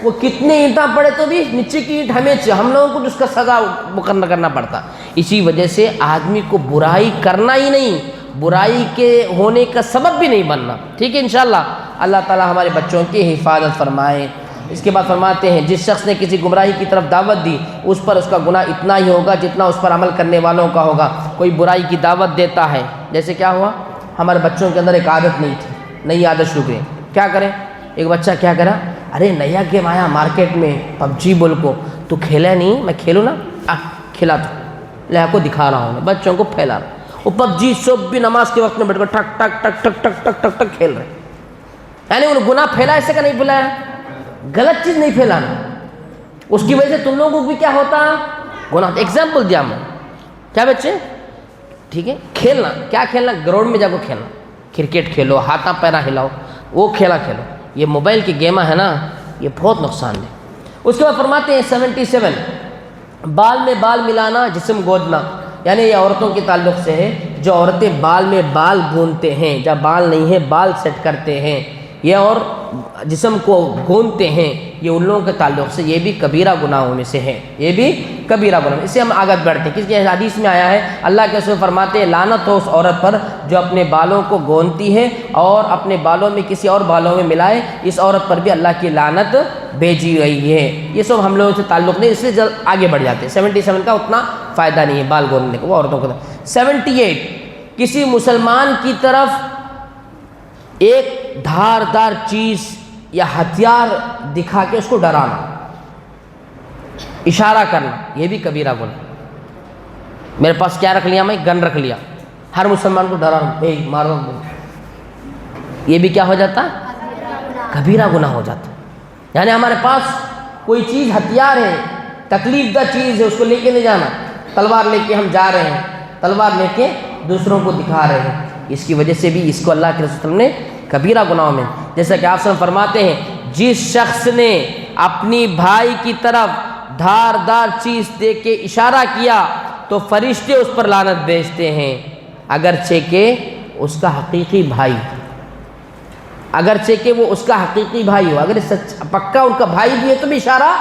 وہ کتنے اینٹاں پڑے تو بھی نیچے کی اینٹ ہم لوگوں کو اس کا سزا مقرر کرنا پڑتا. اسی وجہ سے آدمی کو برائی کرنا ہی نہیں، برائی کے ہونے کا سبب بھی نہیں بننا. ٹھیک ہے انشاءاللہ. اللہ تعالی ہمارے بچوں کی حفاظت فرمائے. اس کے بعد فرماتے ہیں جس شخص نے کسی گمراہی کی طرف دعوت دی اس پر اس کا گناہ اتنا ہی ہوگا جتنا اس پر عمل کرنے والوں کا ہوگا. کوئی برائی کی دعوت دیتا ہے، جیسے کیا ہوا، ہمارے بچوں کے اندر ایک عادت نہیں تھی، نئی عادت شروع کریں. کیا کریں؟ ایک بچہ کیا کرا، ارے نیا گیم آیا مارکیٹ میں PUBG بول کو، تو کھیلا نہیں، میں کھیلوں نا، کھلا تو لے کو دکھا رہا ہوں، میں بچوں کو پھیلا رہا ہوں. وہ PUBG سب بھی نماز کے وقت میں بیٹھ کر ٹک ٹک ٹک ٹک ٹک ٹک ٹک ٹک کھیل رہے. یعنی انہوں گناہ پھیلا ایسے کا نہیں پھیلایا، غلط چیز نہیں پھیلانا. اس کی وجہ سے تم لوگوں کو بھی کیا ہوتا گناہ. ایگزامپل دیا میں، کیا بچے، ٹھیک ہے، کھیلنا. کیا کھیلنا؟ گراؤنڈ میں جا کے کھیلنا، کرکٹ کھیلو، ہاتھاں پیرا ہلاؤ، وہ کھیلا کھیلو. یہ موبائل کی گیمیں ہے نا، یہ بہت نقصان ہے. اس کے بعد فرماتے ہیں 77 بال میں بال ملانا، جسم گودنا. یعنی یہ عورتوں کے تعلق سے ہے. جو عورتیں بال میں بال گونتے ہیں، جب بال نہیں ہے بال سیٹ کرتے ہیں یہ، اور جسم کو گونتے ہیں، یہ ان لوگوں کے تعلق سے یہ بھی کبیرہ گناہوں میں سے ہے. یہ بھی کبیرہ گناہ. اس سے ہم آگے بڑھتے ہیں. کس کے حدیث میں آیا ہے، اللہ کے رسول فرماتے ہیں لعنت ہو اس عورت پر جو اپنے بالوں کو گونتی ہے اور اپنے بالوں میں کسی اور بالوں میں ملائے، اس عورت پر بھی اللہ کی لعنت بھیجی گئی ہے. یہ سب ہم لوگوں سے تعلق نہیں، اس لیے جلد آگے بڑھ جاتے ہیں. 77 کا اتنا فائدہ نہیں ہے بال گوننے کو، وہ عورتوں کو. 78 کسی مسلمان کی طرف ایک دھاردار چیز یا ہتھیار دکھا کے اس کو ڈرانا، اشارہ کرنا، یہ بھی کبیرہ گناہ. میرے پاس کیا رکھ لیا، میں گن رکھ لیا، ہر مسلمان کو ڈرانا، مارو، یہ بھی کیا ہو جاتا، کبیرہ گناہ ہو جاتا. یعنی ہمارے پاس کوئی چیز ہتھیار ہے، تکلیف دہ چیز ہے، اس کو لے کے نہیں جانا. تلوار لے کے ہم جا رہے ہیں، تلوار لے کے دوسروں کو دکھا رہے ہیں، اس کی وجہ سے بھی اس کو اللہ کے رسول نے کبیرہ گناہوں میں. جیسا کہ آپ سب فرماتے ہیں جس شخص نے اپنی بھائی کی طرف دھاردار چیز دے کے اشارہ کیا تو فرشتے اس پر لعنت بھیجتے ہیں، اگرچہ کہ اس کا حقیقی بھائی، اگرچہ کہ وہ اس کا حقیقی بھائی ہو. اگر پکا ان کا بھائی بھی ہے تو بھی اشارہ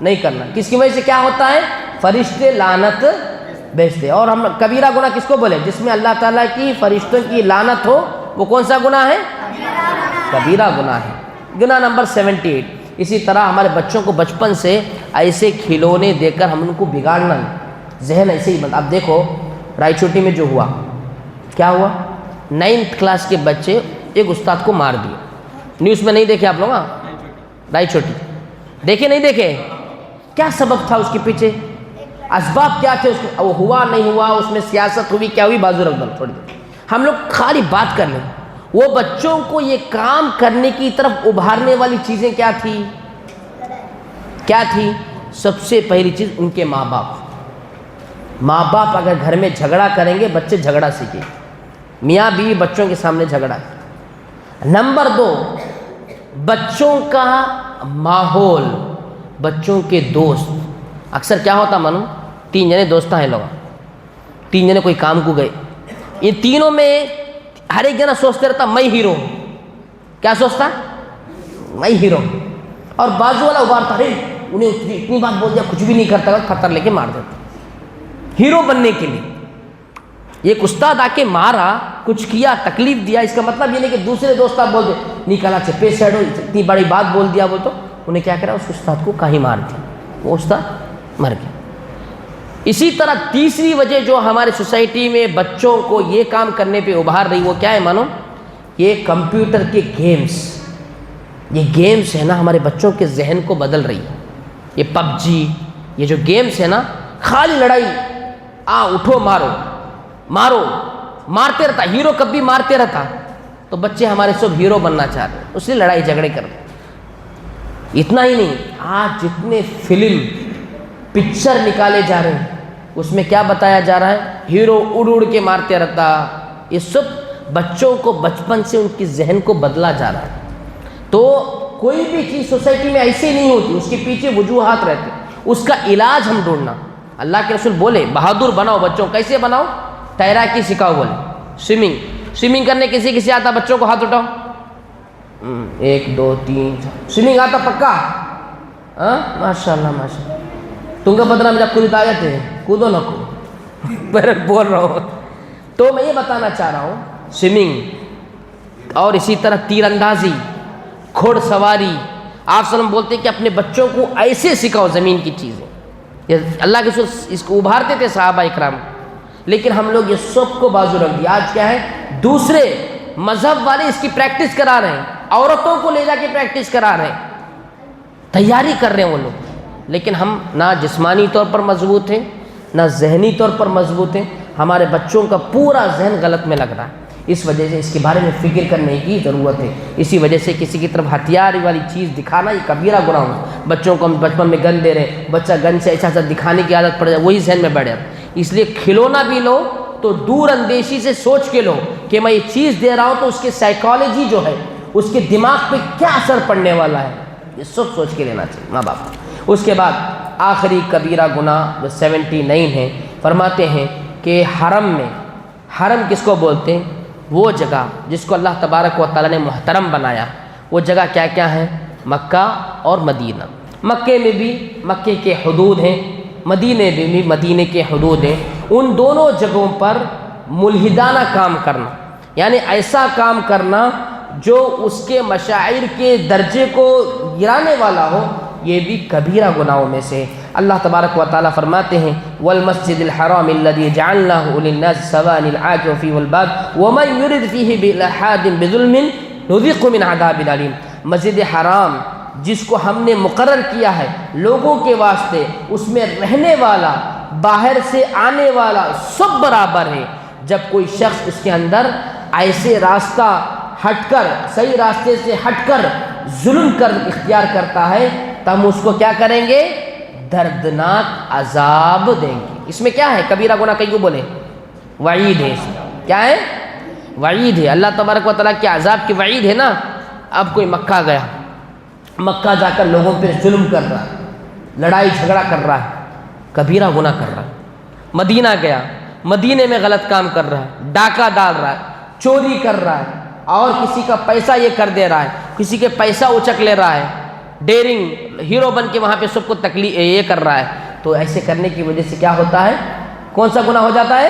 نہیں کرنا. کس کی وجہ سے کیا ہوتا ہے، فرشتے لعنت بھیجتے. اور ہم کبیرہ گناہ کس کو بولے، جس میں اللہ تعالیٰ کی فرشتوں کی لعنت ہو، وہ کون سا گناہ ہے، کبیرہ گناہ ہے. گناہ نمبر 78 اسی طرح ہمارے بچوں کو بچپن سے ایسے کھلونے دے کر ہم ان کو بگاڑنا نہیں، ذہن ایسے ہی بند. اب دیکھو رائے چوٹی میں جو ہوا، کیا ہوا؟ 9th کلاس کے بچے ایک استاد کو مار دیے. نیوز میں نہیں دیکھے آپ لوگ؟ ہاں، رائے چوٹی دیکھے نہیں دیکھے؟ کیا سبب تھا اس کے پیچھے؟ اسباب کیا تھے اس کے؟ وہ ہوا نہیں ہوا، اس میں سیاست ہوئی کیا ہوئی، بازو رکھ دو تھوڑی دیر. ہم لوگ خالی بات کر لیں. وہ بچوں کو یہ کام کرنے کی طرف ابھارنے والی چیزیں کیا تھی؟ کیا تھی؟ سب سے پہلی چیز ان کے ماں باپ. ماں باپ اگر گھر میں جھگڑا کریں گے بچے جھگڑا سیکھیں. میاں بیوی بچوں کے سامنے جھگڑا. نمبر 2، بچوں کا ماحول، بچوں کے دوست. اکثر کیا ہوتا معلوم؟ 3 جنے دوست ہیں لوگ، 3 جنے کوئی کام کو گئے. ان تینوں میں ہر ایک جنا سوچتے رہتا میں ہیرو ہوں. کیا سوچتا؟ میں ہیرو ہوں. اور بازو والا ابھارتا، ارے انہیں اتنی بات بول دیا، کچھ بھی نہیں کرتا، پتھر لے کے مار دیتا ہیرو بننے کے لیے. ایک استاد آ کے مارا، کچھ کیا، تکلیف دیا، اس کا مطلب یہ نہیں کہ دوسرے دوست آپ بول دے نکالا چپے سیڈو، اتنی بڑی بات بول دیا بول تو انہیں کیا کرا، اس استاد کو کہیں مار دیا، وہ استاد مر گیا. اسی طرح تیسری وجہ جو ہمارے سوسائٹی میں بچوں کو یہ کام کرنے پہ ابھار رہی وہ کیا ہے مانو؟ یہ کمپیوٹر کے گیمز. یہ گیمز ہے نا ہمارے بچوں کے ذہن کو بدل رہی ہے. یہ پب جی، یہ جو گیمز ہے نا، خالی لڑائی، اٹھو مارو مارو، مارتے رہتا ہیرو، کب بھی مارتے رہتا. تو بچے ہمارے سب ہیرو بننا چاہتے ہیں، اس لیے لڑائی جھگڑے کرتے. اتنا ہی نہیں، آج جتنے فلم پکچر نکالے جا رہے ہیں اس میں کیا بتایا جا رہا ہے؟ ہیرو اڑ اڑ کے مارتے رہتا. یہ سب بچوں کو بچپن سے ان کی ذہن کو بدلا جا رہا ہے. تو کوئی بھی چیز سوسائٹی میں ایسی نہیں ہوتی، اس کے پیچھے وجوہات رہتے. اس کا علاج ہم ڈھونڈنا. اللہ کے رسول بولے بہادر بناؤ بچوں. کیسے بناؤ؟ تیراکی سکھاؤ. بولے سوئمنگ کرنے کسی آتا؟ بچوں کو ہاتھ اٹھاؤ. 1 2 3 سوئمنگ آتا پکا؟ ماشاء اللہ ماشاء اللہ. تنگا بدرا میں جب کودتا آئے تھے، کودو نہ کودو، بول رہا ہوں. تو میں یہ بتانا چاہ رہا ہوں سوئمنگ اور اسی طرح تیر اندازی، گھوڑ سواری. آپ صلی اللہ علیہ وسلم بولتے ہیں کہ اپنے بچوں کو ایسے سکھاؤ زمین کی چیزیں. یہ اللہ کے رسول اس کو ابھارتے تھے صحابہ اکرام. لیکن ہم لوگ یہ سب کو بازو رکھ دیا. آج کیا ہے؟ دوسرے مذہب والے اس کی پریکٹس کرا رہے ہیں، عورتوں کو لے جا کے پریکٹس کرا رہے ہیں، تیاری کر رہے ہیں وہ لوگ. لیکن ہم نہ جسمانی طور پر مضبوط ہیں نہ ذہنی طور پر مضبوط ہیں. ہمارے بچوں کا پورا ذہن غلط میں لگ رہا ہے. اس وجہ سے اس کے بارے میں فکر کرنے کی ضرورت ہے. اسی وجہ سے کسی کی طرف ہتھیار والی چیز دکھانا یہ کبیرہ گناہ ہے. بچوں کو ہم بچپن میں گن دے رہے ہیں، بچہ گن سے ایسا دکھانے کی عادت پڑ جائے، وہی ذہن میں بیٹھ جاتا. اس لیے کھلونا بھی لو تو دور اندیشی سے سوچ کے لو کہ میں یہ چیز دے رہا ہوں تو اس کی سائیکالوجی جو ہے، اس کے دماغ پہ کیا اثر پڑنے والا ہے، یہ سب سوچ کے لینا چاہیے ماں باپ. اس کے بعد آخری کبیرہ گناہ جو 79 ہے، فرماتے ہیں کہ حرم میں، حرم کس کو بولتے ہیں؟ وہ جگہ جس کو اللہ تبارک و تعالیٰ نے محترم بنایا. وہ جگہ کیا کیا ہے؟ مکہ اور مدینہ. مکے میں بھی مکے کے حدود ہیں، مدینے میں بھی مدینے کے حدود ہیں. ان دونوں جگہوں پر ملحدانہ کام کرنا، یعنی ایسا کام کرنا جو اس کے مشاعر کے درجے کو گرانے والا ہو، یہ بھی کبیرہ گناہوں میں سے. اللہ تبارک و تعالیٰ فرماتے ہیں والمسجد الحرام الذي جعلناه للناس سواء العاكف فيه والباد ومن يرد فيه بإلحاد بظلم نذقه من عذاب أليم. مسجد حرام جس کو ہم نے مقرر کیا ہے لوگوں کے واسطے، اس میں رہنے والا باہر سے آنے والا سب برابر ہے. جب کوئی شخص اس کے اندر ایسے راستہ ہٹ کر، صحیح راستے سے ہٹ کر ظلم کر اختیار کرتا ہے تو ہم اس کو کیا کریں گے؟ دردناک عذاب دیں گے. اس میں کیا ہے؟ کبیرہ گناہ کہیں کو بولے وعید ہے. اس میں کیا ہے؟ وعید ہے. اللہ تبارک و تعالیٰ کے عذاب کی وعید ہے نا. اب کوئی مکہ گیا، مکہ جا کر لوگوں پہ ظلم کر رہا ہے، لڑائی جھگڑا کر رہا ہے، کبیرہ گناہ کر رہا ہے. مدینہ گیا، مدینے میں غلط کام کر رہا ہے، ڈاکہ ڈال رہا ہے، چوری کر رہا ہے، اور کسی کا پیسہ یہ کر دے رہا ہے، کسی کے پیسہ اچک لے رہا ہے، ڈیرنگ ہیرو بن کے وہاں پہ سب کو تکلیف یہ کر رہا ہے. تو ایسے کرنے کی وجہ سے کیا ہوتا ہے؟ کون سا گناہ ہو جاتا ہے؟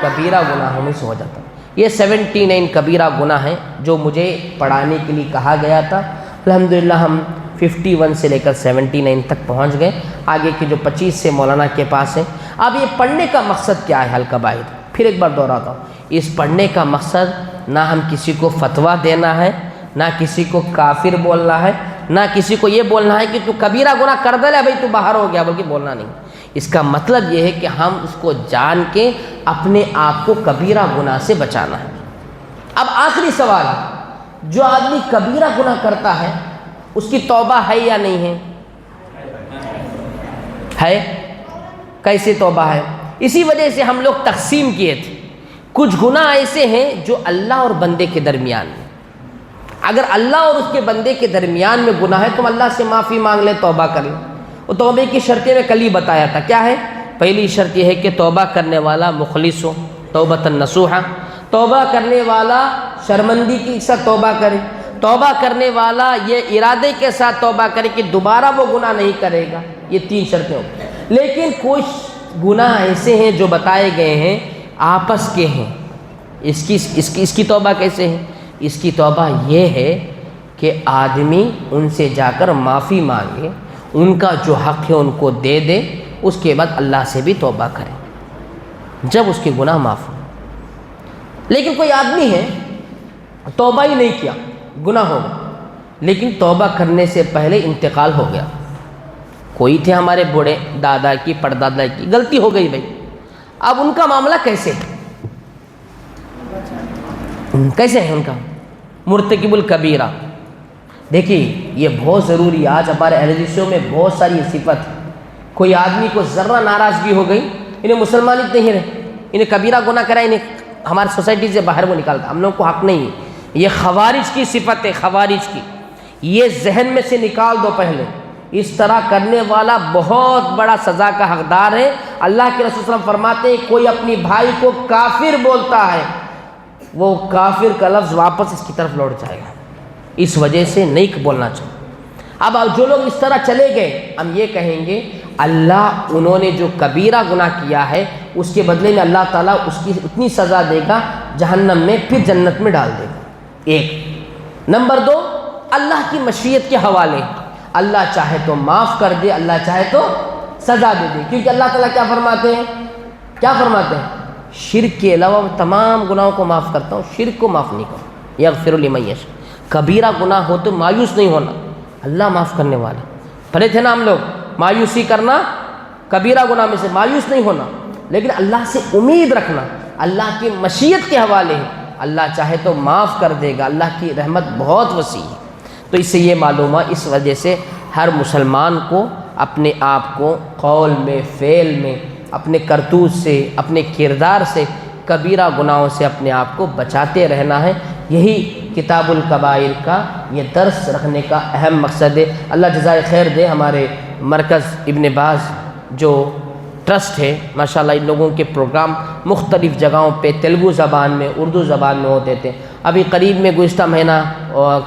کبیرہ گناہوں میں سے ہو جاتا ہے. یہ 79 کبیرہ گناہ ہیں جو مجھے پڑھانے کے لیے کہا گیا تھا. الحمدللہ ہم 51 سے لے کر 79 تک پہنچ گئے، آگے کے جو 25 سے مولانا کے پاس ہیں۔ اب یہ پڑھنے کا مقصد کیا ہے القبائر؟ پھر ایک بار دہراتا ہوں، اس پڑھنے کا مقصد نہ ہم کسی کو فتویٰ دینا ہے، نہ کسی کو کافر بولنا ہے، نہ کسی کو یہ بولنا ہے کہ تو کبیرہ گناہ کر دے لے بھائی تو باہر ہو گیا، بلکہ بولنا نہیں۔ اس کا مطلب یہ ہے کہ ہم اس کو جان کے اپنے آپ کو کبیرہ گناہ سے بچانا ہے۔ اب آخری سوال ہے، جو آدمی کبیرہ گناہ کرتا ہے اس کی توبہ ہے یا نہیں ہے؟ ہے۔ کیسے توبہ ہے؟ اسی وجہ سے ہم لوگ تقسیم کیے تھے، کچھ گناہ ایسے ہیں جو اللہ اور بندے کے درمیان میں، اگر اللہ اور اس کے بندے کے درمیان میں گناہ ہے تو اللہ سے معافی مانگ لے، توبہ کر لے۔ وہ توبے کی شرطیں میں کل ہی بتایا تھا، کیا ہے؟ پہلی شرط یہ ہے کہ توبہ کرنے والا مخلص ہو، توبۃ نصوحہ، توبہ کرنے والا شرمندی کی ساتھ توبہ کرے، توبہ کرنے والا یہ ارادے کے ساتھ توبہ کرے کہ دوبارہ وہ گناہ نہیں کرے گا۔ یہ 3 شرطیں ہوں۔ لیکن کچھ گناہ ایسے ہیں جو بتائے گئے ہیں آپس کے ہیں، اس کی توبہ کیسے ہے؟ اس کی توبہ یہ ہے کہ آدمی ان سے جا کر معافی مانگے، ان کا جو حق ہے ان کو دے دے، اس کے بعد اللہ سے بھی توبہ کرے جب اس کے گناہ معاف ہوں۔ لیکن کوئی آدمی ہے توبہ ہی نہیں کیا، گناہ ہو گیا، لیکن توبہ کرنے سے پہلے انتقال ہو گیا۔ کوئی تھے ہمارے بوڑھے دادا کی پردادا کی، غلطی ہو گئی بھائی، اب ان کا معاملہ کیسے ہے؟ کیسے ہے ان کا مرتکب الکبیرہ؟ دیکھیے یہ بہت ضروری ہے، آج ہمارے اہل حدیثوں میں بہت ساری صفت ہے۔ کوئی آدمی کو ذرہ ناراضگی ہو گئی، انہیں مسلمان ہی نہیں رہے، انہیں کبیرہ گناہ کرا، انہیں ہماری سوسائٹی سے باہر وہ نکالتا، ہم لوگوں کو حق نہیں ہے۔ یہ خوارج کی صفت ہے، خوارج کی، یہ ذہن میں سے نکال دو پہلے۔ اس طرح کرنے والا بہت بڑا سزا کا حقدار ہے۔ اللہ کے رسول صلی اللہ علیہ وسلم فرماتے ہیں کوئی اپنی بھائی کو کافر بولتا ہے، وہ کافر کا لفظ واپس اس کی طرف لوٹ جائے گا، اس وجہ سے نہیں بولنا چاہیے۔ اب جو لوگ اس طرح چلے گئے، ہم یہ کہیں گے اللہ انہوں نے جو کبیرہ گناہ کیا ہے اس کے بدلے میں اللہ تعالیٰ اس کی اتنی سزا دے گا جہنم میں، پھر جنت میں ڈال دے گا۔ ایک نمبر 2، اللہ کی مشیت کے حوالے، اللہ چاہے تو معاف کر دے، اللہ چاہے تو سزا دے دے، کیونکہ اللہ تعالیٰ کیا فرماتے ہیں؟ کیا فرماتے ہیں؟ شرک کے علاوہ تمام گناہوں کو معاف کرتا ہوں، شرک کو معاف نہیں کرتا۔ یغفر لمن یشاء، کبیرہ گناہ ہو تو مایوس نہیں ہونا، اللہ معاف کرنے والا۔ پڑھے تھے نا ہم لوگ، مایوسی کرنا کبیرہ گناہ میں سے، مایوس نہیں ہونا، لیکن اللہ سے امید رکھنا، اللہ کی مشیت کے حوالے ہے، اللہ چاہے تو معاف کر دے گا، اللہ کی رحمت بہت وسیع ہے۔ تو اس سے یہ معلوم ہے، اس وجہ سے ہر مسلمان کو اپنے آپ کو قول میں، فعل میں، اپنے کرتوت سے، اپنے کردار سے کبیرہ گناہوں سے اپنے آپ کو بچاتے رہنا ہے۔ یہی کتاب الکبائر کا یہ درس رکھنے کا اہم مقصد ہے۔ اللہ جزائے خیر دے، ہمارے مرکز ابن باز جو ٹرسٹ ہے ماشاءاللہ، ان لوگوں کے پروگرام مختلف جگہوں پہ تیلگو زبان میں، اردو زبان میں ہوتے تھے۔ ابھی قریب میں گزشتہ مہینہ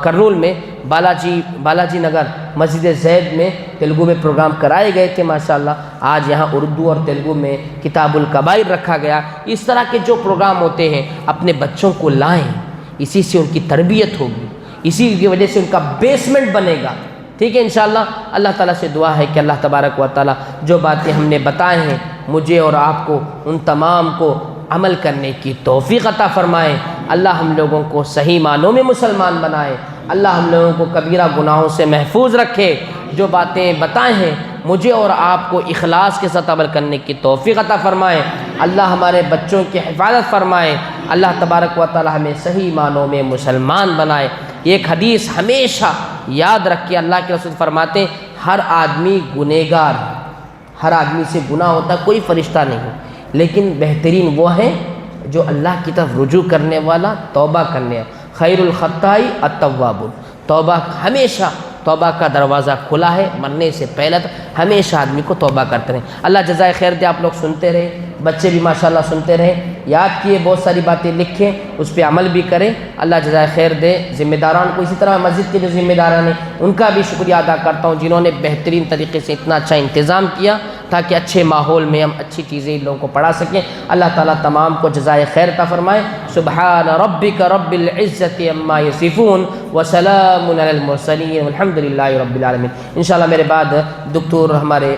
کرنول میں بالاجی نگر مسجد زید میں تیلگو میں پروگرام کرائے گئے تھے ماشاءاللہ۔ آج یہاں اردو اور تیلگو میں کتاب الکبائر رکھا گیا۔ اس طرح کے جو پروگرام ہوتے ہیں اپنے بچوں کو لائیں، اسی سے ان کی تربیت ہوگی، اسی کی وجہ سے ان کا بیسمنٹ بنے گا۔ ٹھیک ہے انشاءاللہ۔ اللہ تعالیٰ سے دعا ہے کہ اللہ تبارک و تعالیٰ جو باتیں ہم نے بتائے ہیں مجھے اور آپ کو ان تمام کو عمل کرنے کی توفیق عطا فرمائے۔ اللہ ہم لوگوں کو صحیح معنوں میں مسلمان بنائے۔ اللہ ہم لوگوں کو کبیرہ گناہوں سے محفوظ رکھے۔ جو باتیں بتائے ہیں مجھے اور آپ کو اخلاص کے ساتھ عمل کرنے کی توفیق عطا فرمائے۔ اللہ ہمارے بچوں کی حفاظت فرمائے۔ اللہ تبارک و تعالی ہمیں صحیح معنوں میں مسلمان بنائے۔ ایک حدیث ہمیشہ یاد رکھ کے، اللہ کے رسول فرماتے ہیں ہر آدمی گنہگار ہے، ہر آدمی سے گناہ ہوتا، کوئی فرشتہ نہیں ہے، لیکن بہترین وہ ہے جو اللہ کی طرف رجوع کرنے والا، توبہ کرنے والا۔ خیر الخطائی التواب، توبہ ہمیشہ، توبہ کا دروازہ کھلا ہے، مرنے سے پہلے ہمیشہ آدمی کو توبہ کرتے رہیں۔ اللہ جزائے خیر دے، آپ لوگ سنتے رہے، بچے بھی ماشاءاللہ سنتے رہے، یاد کیے، بہت ساری باتیں لکھیں، اس پہ عمل بھی کریں۔ اللہ جزائے خیر دے۔ ذمہ داران کو اسی طرح مسجد کے جو ذمہ داران ہیں ان کا بھی شکریہ ادا کرتا ہوں جنہوں نے بہترین طریقے سے اتنا اچھا انتظام کیا تاکہ اچھے ماحول میں ہم اچھی چیزیں ان لوگوں کو پڑھا سکیں۔ اللہ تعالیٰ تمام کو جزائے خیر عطا فرمائے۔ سبحان ربک رب العزت عما یصفون وسلام علی المرسلین والحمد للہ رب العالمین۔ انشاءاللہ میرے بعد دکتور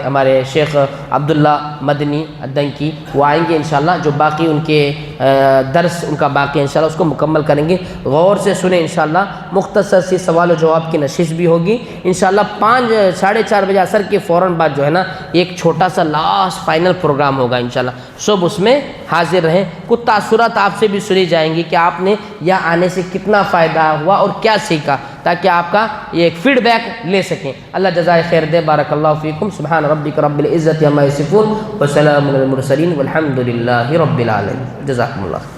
ہمارے شیخ عبداللہ مدنی الدنکی وہ آئیں گے انشاءاللہ، جو باقی ان کے درس ان کا باقی انشاءاللہ اس کو مکمل کریں گے۔ غور سے سنیں انشاءاللہ، مختصر سی سوال و جواب کی نشست بھی ہوگی انشاءاللہ۔ 4:30 بجے عصر کے فوراً بعد جو ہے نا ایک چھوٹا سا لاسٹ فائنل پروگرام ہوگا انشاءاللہ، سب اس میں حاضر رہیں۔ کچھ تاثرات آپ سے بھی سنی جائیں گی کہ آپ نے یہاں آنے سے کتنا فائدہ ہوا اور کیا سیکھا، تاکہ آپ کا یہ ایک فیڈ بیک لے سکیں۔ اللہ جزائے خیر دے۔ بارک اللہ فیکم۔ سبحان ربک رب العزت عما یصفون وسلام علی المرسلین والحمد للہ رب العالمین۔ جزاکم اللہ۔